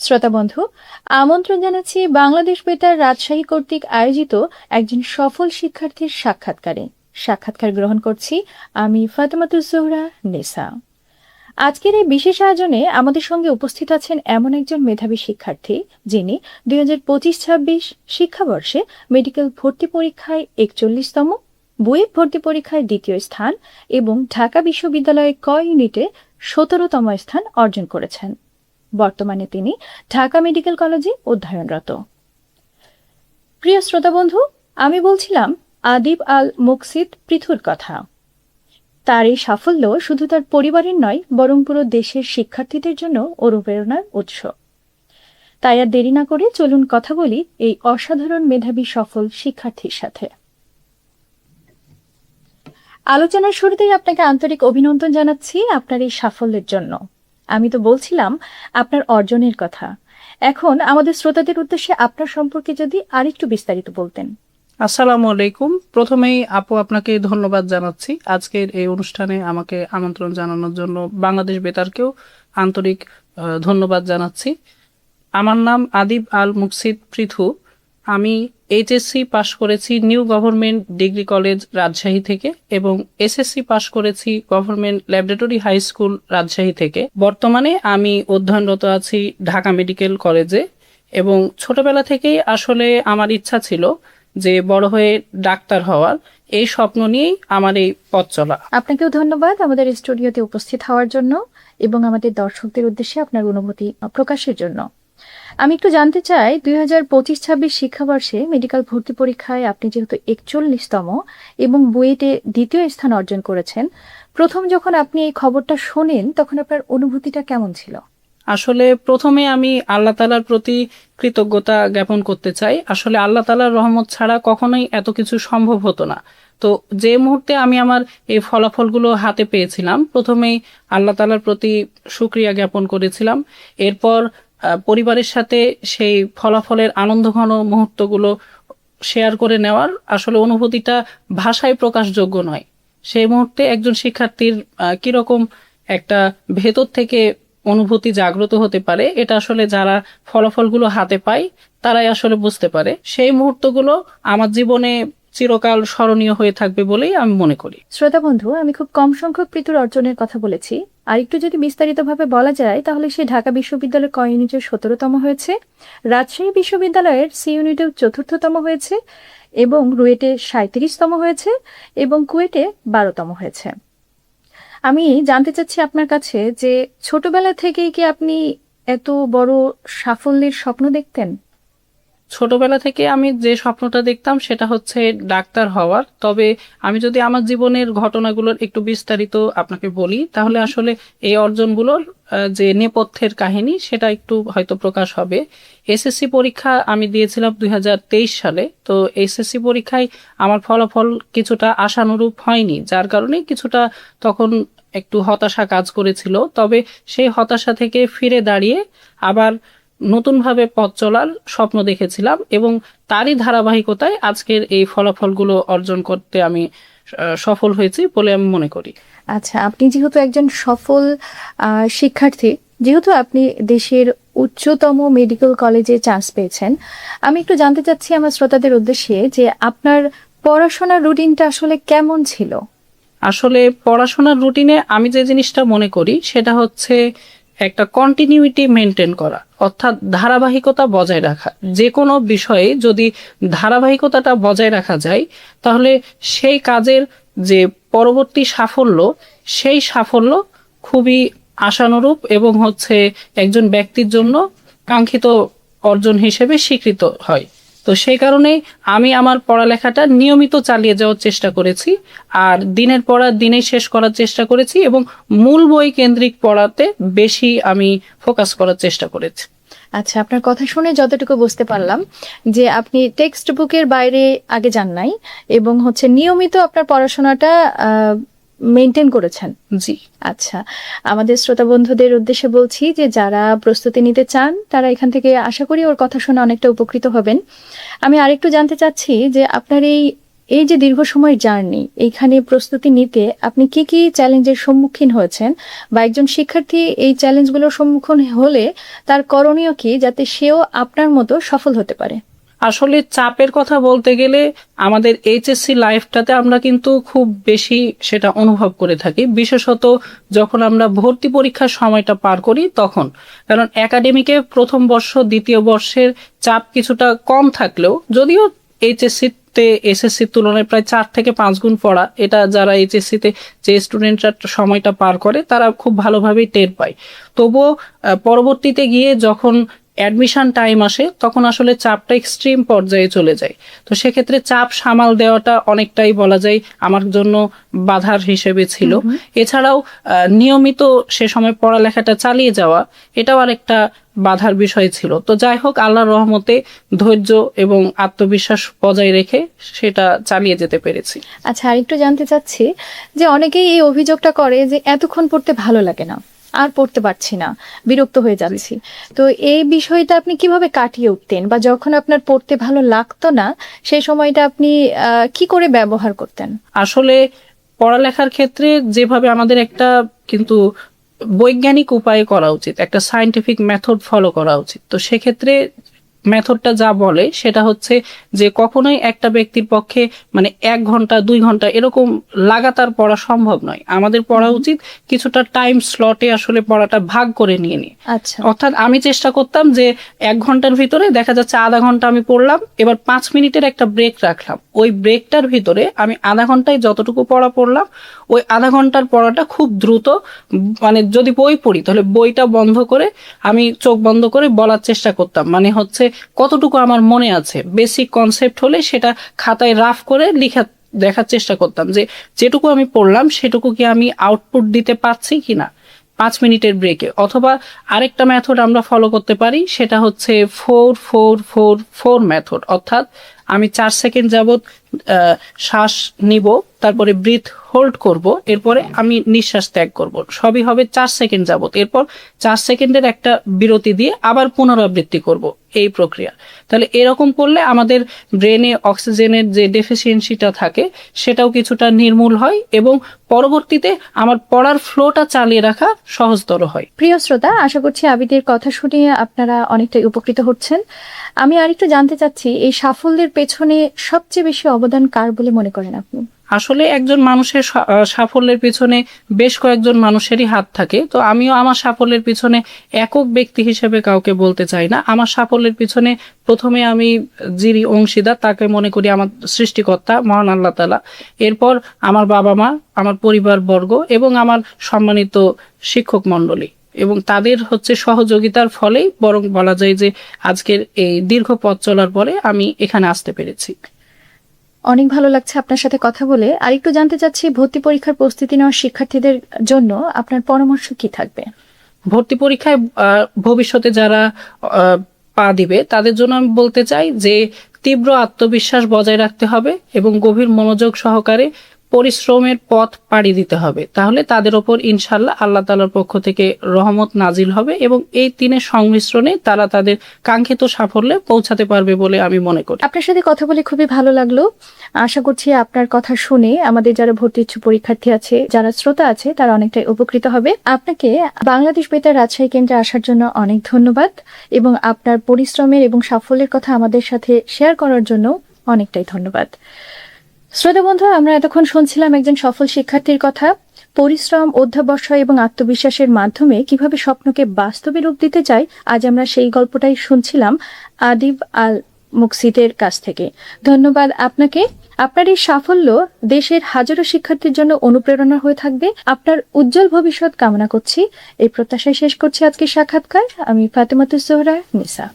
শ্রোতা বন্ধু, আমন্ত্রণ জানাচ্ছি বাংলাদেশ বেতার রাজশাহী কর্তৃক আয়োজিত একজন সফল শিক্ষার্থীর সাক্ষাৎকার গ্রহণ করছি আমি ফাতেমাতুজ জোহরা নেসা। আজকের এই বিশেষ আয়োজনে আমাদের সঙ্গে উপস্থিত আছেন এমন একজন মেধাবী শিক্ষার্থী যিনি 2025-26 শিক্ষাবর্ষে মেডিকেল ভর্তি পরীক্ষায় 41তম, বুয়েট ভর্তি পরীক্ষায় 2য় স্থান এবং ঢাকা বিশ্ববিদ্যালয়ের ক ইউনিটে 17তম স্থান অর্জন করেছেন। বর্তমানে তিনি ঢাকা মেডিকেল কলেজে অধ্যয়নরত। প্রিয় শ্রোতা বন্ধু, আমি বলছিলাম আদিব আল মুকসিদ পৃথুর কথা। তার এই সাফল্য শুধু তার পরিবারের নয়, বরং পুরো দেশের শিক্ষার্থীদের জন্য অনুপ্রেরণার উৎস। তাই আর দেরি না করে চলুন কথা বলি এই অসাধারণ মেধাবী সফল শিক্ষার্থীর সাথে। আলোচনার শুরুতেই আপনাকে আন্তরিক অভিনন্দন জানাচ্ছি আপনার এই সাফল্যের জন্য। আমি তো বলছিলাম আপনার অর্জনের কথা। এখন আমাদের শ্রোতাদের উদ্দেশ্যে আপনার সম্পর্কে যদি আরেকটু বিস্তারিত বলতেন। আসসালামু আলাইকুম। প্রথমেই আপু আপনাকে ধন্যবাদ জানাচ্ছি আজকের এই অনুষ্ঠানে আমাকে আমন্ত্রণ জানানোর জন্য। বাংলাদেশ বেতারকেও আন্তরিক ধন্যবাদ জানাচ্ছি। আমার নাম আদিব আল মুকসিদ পৃথু। আমি এইচএসসি পাশ করেছি new government degree college Rajshahi থেকে এবং এসএসসি পাশ করেছি government laboratory high school Rajshahi থেকে। বর্তমানে আমি অধ্যয়নরত আছি ঢাকা মেডিকেল কলেজে এবং ছোটবেলা থেকেই আসলে আমার ইচ্ছা ছিল যে বড় হয়ে ডাক্তার হওয়ার। এই স্বপ্ন নিয়েই আমার এই পথ চলা। আপনাকেও ধন্যবাদ আমাদের স্টুডিওতে উপস্থিত হওয়ার জন্য এবং আমাদের দর্শকদের উদ্দেশ্যে আপনার অনুভূতি প্রকাশের জন্য। আমি একটু জানতে চাই, 2025-26 শিক্ষাবর্ষে মেডিকেল ভর্তি পরীক্ষায় আপনি যেহেতু 41তম এবং বুয়েটে 2য় স্থান অর্জন করেছেন, প্রথম যখন আপনি এই খবরটা শোনেন তখন আপনার অনুভূতিটা কেমন ছিল? আসলে প্রথমে আমি আল্লাহ তাআলার প্রতি কৃতজ্ঞতা জ্ঞাপন করতে চাই। আসলে আল্লাহ তাআলার রহমত ছাড়া কখনোই এত কিছু সম্ভব হতো না। তো যে মুহূর্তে আমি আমার এই ফলাফলগুলো হাতে পেয়েছিলাম, প্রথমেই আল্লাহ তাআলার প্রতি শুকরিয়া জ্ঞাপন করেছিলাম। এরপর পরিবারের সাথে সেই ফলাফলের আনন্দঘন মুহূর্তগুলো শেয়ার করে নেওয়ার আসলে অনুভূতিটা ভাষায় প্রকাশযোগ্য নয়। সেই মুহূর্তে একজন শিক্ষার্থীর কিরকম একটা ভেতর থেকে অনুভূতি জাগ্রত হতে পারে, এটা আসলে যারা ফলাফলগুলো হাতে পায় তারাই আসলে বুঝতে পারে। সেই মুহূর্তগুলো আমার জীবনে চিরকাল স্মরণীয় হয়ে থাকবে বলেই আমি মনে করি। শ্রোতা বন্ধু, আমি খুব কম সংখ্যক পৃথুর অর্জনের কথা বলেছি। আর একটু যদি বিস্তারিতভাবে বলা যায় তাহলে সে ঢাকা বিশ্ববিদ্যালয়ের ক ইউনিটে 17তম হয়েছে, রাজশাহী বিশ্ববিদ্যালয়ের সি ইউনিটেও 4র্থতম হয়েছে এবং রুয়েটে 37তম হয়েছে এবং কুয়েটে 12তম হয়েছে। আমি জানতে চাচ্ছি আপনার কাছে যে ছোটবেলা থেকেই কি আপনি এত বড় সাফল্যের স্বপ্ন দেখতেন? ছোটবেলা থেকে আমি যে স্বপ্নটা দেখতাম সেটা হচ্ছে ডাক্তার হওয়ার। তবে আমি যদি আমার জীবনের ঘটনাগুলোর একটু বিস্তারিত আপনাকে বলি তাহলে আসলে এই অর্জনগুলোর যে নেপথ্যের কাহিনী সেটা একটু হয়তো প্রকাশ হবে। এসএসসি পরীক্ষা আমি দিয়েছিলাম 2023 সালে। তো এসএসসি পরীক্ষায় আমার ফলাফল কিছুটা আশানুরূপ হয়নি, যার কারণে কিছুটা তখন একটু হতাশা কাজ করেছিল। তবে সেই হতাশা থেকে ফিরে দাঁড়িয়ে আবার নতুনভাবে পথ চলার স্বপ্ন দেখেছিলাম এবং তারই ধারাবাহিকতায় আজকের এই ফলাফলগুলো অর্জন করতে আমি সফল হয়েছি বলে আমি মনে করি। আচ্ছা, আপনি যেহেতু একজন সফল শিক্ষার্থী, যেহেতু আপনি দেশের উচ্চতম মেডিকেল কলেজে চান্স পেয়েছেন, আমি একটু জানতে চাচ্ছি আমার শ্রোতাদের উদ্দেশ্যে যে আপনার পড়াশোনার রুটিনটা আসলে কেমন ছিল? আসলে পড়াশোনার রুটিনে আমি যে জিনিসটা মনে করি সেটা হচ্ছে একটা কন্টিনিউইটি মেনটেন করা, অর্থাৎ ধারাবাহিকতা বজায় রাখা। যে কোনো বিষয়ে যদি ধারাবাহিকতাটা বজায় রাখা যায় তাহলে সেই কাজের যে পরবর্তী সাফল্য, সেই সাফল্য খুবই আশানুরূপ এবং হচ্ছে একজন ব্যক্তির জন্য কাঙ্ক্ষিত অর্জন হিসেবে স্বীকৃত হয়। তো সেই কারণেই আমি আমার পড়ালেখাটা নিয়মিত চালিয়ে যাওয়ার চেষ্টা করেছি আর দিনের পর দিনেই শেষ করার চেষ্টা করেছি এবং মূল বই কেন্দ্রিক পড়াতে বেশি আমি ফোকাস করার চেষ্টা করেছি। আচ্ছা, আপনার কথা শুনে যতটুকু বুঝতে পারলাম যে আপনি টেক্সট বুকের বাইরে আগে যান নাই এবং নিয়মিত আপনার পড়াশোনাটা মেনটেন করেছেন। জি। আচ্ছা, আমাদের শ্রোতা বন্ধুদের উদ্দেশ্যে বলছি যে যারা প্রস্তুতি নিতে চান তারা এখান থেকে আশা করি ওর কথা শুনে অনেকটা উপকৃত হবেন। আমি আরেকটু জানতে চাচ্ছি যে আপনার এই এই যে দীর্ঘ সময় জার্নি, এইখানে প্রস্তুতি নিতে আপনি কি কি চ্যালেঞ্জের সম্মুখীন হয়েছেন, বা একজন শিক্ষার্থী এই চ্যালেঞ্জগুলোর সম্মুখীন হলে তার করণীয় কি, যাতে সেও আপনার মতো সফল হতে পারে? আসলে চাপের কথা বলতে গেলে আমাদের এইচএসসি লাইফটাতে আমরা কিন্তু খুব বেশি সেটা অনুভব করে থাকি, বিশেষত যখন আমরা ভর্তি পরীক্ষার সময়টা পার করি তখন। কারণ একাডেমিকে প্রথম বর্ষ দ্বিতীয় বর্ষের চাপ কিছুটা কম থাকলেও, যদিও এইচএসসি তে এসএসসির তুলনায় প্রায় 4 থেকে 5 গুণ পড়া, এটা যারা এইচএসসি তে যে স্টুডেন্টরা সময়টা পার করে তারা খুব ভালোভাবেই টের পায়। তবুও পরবর্তীতে গিয়ে যখন অ্যাডমিশন টাইম আসে তখন আসলে চাপটা এক্সট্রিম পর্যায়ে চলে যায়। তো সেক্ষেত্রে চাপ সামাল দেওয়াটা অনেকটাই বলা যায় আমার জন্য বাধার হিসেবে ছিল। এছাড়াও নিয়মিত সে সময় পড়ালেখাটা চালিয়ে যাওয়া, এটাও আরেকটা বাধার বিষয় ছিল। তো যাই হোক, আল্লাহর রহমতে ধৈর্য এবং আত্মবিশ্বাস বজায় রেখে সেটা চালিয়ে যেতে পেরেছি। আচ্ছা, আরেকটু জানতে চাচ্ছি যে অনেকেই এই অভিযোগটা করে যে এতক্ষণ পড়তে ভালো লাগে না, আর পড়তে পারছি না, বিরক্ত হয়ে যাচ্ছি। তো এই বিষয়টা আপনি কিভাবে কাটিয়ে উঠতেন, বা যখন আপনার পড়তে ভালো লাগতো না সেই সময়টা আপনি কি করে ব্যবহার করতেন? আসলে পড়ালেখার ক্ষেত্রে যেভাবে আমাদের একটা কিন্তু বৈজ্ঞানিক উপায়ে করা উচিত, একটা সায়েন্টিফিক মেথড ফলো করা উচিত। তো সেক্ষেত্রে মেথডটা যা বলে সেটা হচ্ছে যে কখনোই একটা ব্যক্তির পক্ষে মানে 1 ঘন্টা 2 ঘন্টা এরকম লাগাতার পড়া সম্ভব নয়। আমাদের পড়া উচিত কিছুটা টাইম স্লটে আসলে পড়াটা ভাগ করে নিয়ে। আচ্ছা। অর্থাৎ আমি চেষ্টা করতাম যে 1 ঘন্টার ভিতরে দেখা যাচ্ছে আধা ঘন্টা আমি পড়লাম, এবার 5 মিনিটের একটা ব্রেক রাখলাম। ওই ব্রেকটার ভিতরে আমি আধা ঘন্টায় যতটুকু পড়া পড়লাম, ওই আধা ঘন্টার পড়াটা খুব দ্রুত, মানে যদি বই পড়ি তাহলে বইটা বন্ধ করে আমি চোখ বন্ধ করে বলার চেষ্টা করতাম। মানে হচ্ছে কতটুকু আমার মনে আছে, বেসিক কনসেপ্ট হলে সেটা খাতায় রাফ করে দেখার চেষ্টা করতাম যে যেটুকু আমি পড়লাম সেটুকু কি আমি আউটপুট দিতে পারছি কিনা 5 মিনিটের ব্রেকে। অথবা আরেকটা মেথড আমরা ফলো করতে পারি, সেটা হচ্ছে 4-4-4-4 মেথড। অর্থাৎ আমি 4 সেকেন্ড যাবত শ্বাস নিব, তারপরে ব্রিথ হোল্ড করব, এরপরে আমি নিঃশ্বাস ত্যাগ করব, সবই হবে 4 সেকেন্ড যাবত। এরপর 4 সেকেন্ডের একটা বিরতি দিয়ে আবার পুনরাবৃত্তি করব, এই প্রক্রিয়া। তাহলে এরকম করলে আমাদের ব্রেনে অক্সিজেনের যে ডেফিসিয়েন্সিটা থাকে সেটাও কিছুটা নির্মূল হয় এবং পরবর্তীতে আমার পড়ার ফ্লোটা চালিয়ে রাখা সহজতর হয়। প্রিয় শ্রোতা, আশা করছি আবিদের কথা শুনে আপনারা অনেকটাই উপকৃত হচ্ছেন। আমি আরেকটু জানতে চাচ্ছি, এই সাফল্যের পেছনে সবচেয়ে বেশি অবদান কার বলে মনে করেন আপনি? আসলে একজন মানুষের সাফল্যের পিছনে বেশ কয়েকজন মানুষেরই হাত থাকে। তো আমিও আমার সাফল্যের পিছনে একক ব্যক্তি হিসেবে কাউকে বলতে চাই না। আমার সাফল্যের পিছনে প্রথমে আমি যিনি অংশীদার তাকে মনে করি আমার সৃষ্টিকর্তা মহান আল্লাহ তাআলা, এরপর আমার বাবা মা, আমার পরিবার বর্গ এবং আমার সম্মানিত শিক্ষক মণ্ডলী, এবং তাদের হচ্ছে সহযোগিতার ফলেই বরং বলা যায় যে আজকের এই দীর্ঘ পথ চলার পরে আমি এখানে আসতে পেরেছি। অনেক ভালো লাগছে আপনার সাথে কথা বলে। আরেকটু জানতে চাচ্ছি, ভর্তি পরীক্ষার প্রস্তুতি নেওয়া শিক্ষার্থীদের জন্য আপনার পরামর্শ কি থাকবে? ভর্তি পরীক্ষায় ভবিষ্যতে যারা পা দিবে তাদের জন্য আমি বলতে চাই যে তীব্র আত্মবিশ্বাস বজায় রাখতে হবে এবং গভীর মনোযোগ সহকারে পরিশ্রমের পথ পাড়ি দিতে হবে। তাহলে তাদের ওপর ইনশাল্লাহ আল্লাহ তাআলার পক্ষ থেকে রহমত নাজিল হবে এবং এই তিনের সংমিশ্রণে তারা তাদের কাঙ্ক্ষিত সাফল্যে পৌঁছাতে পারবে বলে আমি মনে করি। আপনার সাথে কথা বলে খুবই ভালো লাগলো। আশা করছি আপনার কথা শুনে আমাদের যারা ভর্তি ইচ্ছুক পরীক্ষার্থী আছে, যারা শ্রোতা আছে, তারা অনেকটাই উপকৃত হবে। আপনাকে বাংলাদেশ বেতার রাজশাহী কেন্দ্রে আসার জন্য অনেক ধন্যবাদ এবং আপনার পরিশ্রমের এবং সাফল্যের কথা আমাদের সাথে শেয়ার করার জন্য অনেকটাই ধন্যবাদ। শ্রোতা বন্ধু, আমরা এতক্ষণ শুনছিলাম একজন সফল শিক্ষার্থীর কথা। পরিশ্রম, অধ্যবসায় এবং আত্মবিশ্বাসের মাধ্যমে কিভাবে স্বপ্নকে বাস্তবে রূপ দিতে চায়, আজ আমরা সেই গল্পটাই শুনছিলাম আদিব আল মুকসিদের কাছ থেকে। ধন্যবাদ আপনাকে। আপনার এই সাফল্য দেশের হাজারো শিক্ষার্থীর জন্য অনুপ্রেরণা হয়ে থাকবে। আপনার উজ্জ্বল ভবিষ্যৎ কামনা করছি। এই প্রত্যাশায় শেষ করছি আজকের সাক্ষাৎকার। আমি ফাতেমাতুজ জোহরা নিসা।